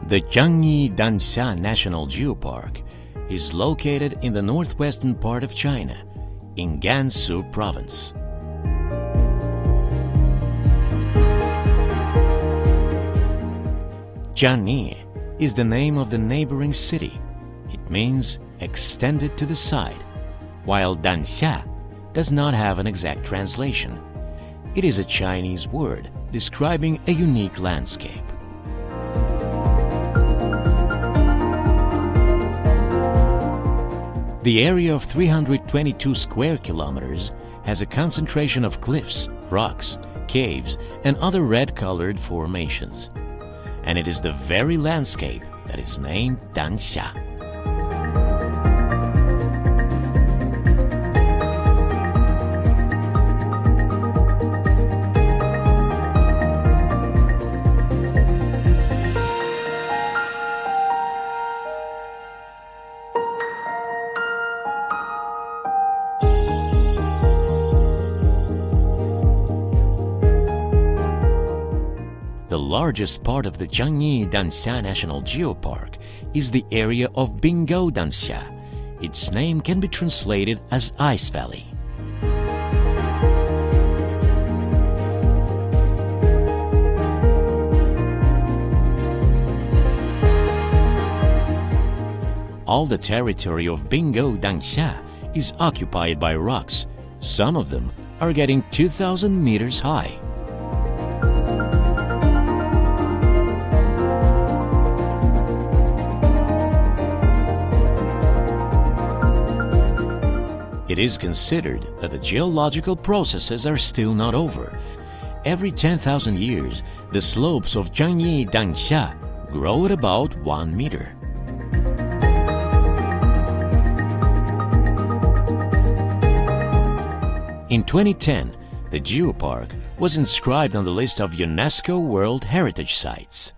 The Zhangye Danxia National Geopark is located in the northwestern part of China, in Gansu Province. Zhangye is the name of the neighboring city. It means extended to the side, while Danxia does not have an exact translation. It is a Chinese word describing a unique landscape. The area of 322 square kilometers has a concentration of cliffs, rocks, caves, and other red-colored formations. And it is the very landscape that is named Danxia. The largest part of the Zhangye Danxia National Geopark is the area of Binggou Danxia. Its name can be translated as Ice Valley. All the territory of Binggou Danxia is occupied by rocks. Some of them are getting 2,000 meters high. It is considered that the geological processes are still not over. Every 10,000 years, the slopes of Zhangye Danxia grow at about 1 meter. In 2010, the geopark was inscribed on the list of UNESCO World Heritage Sites.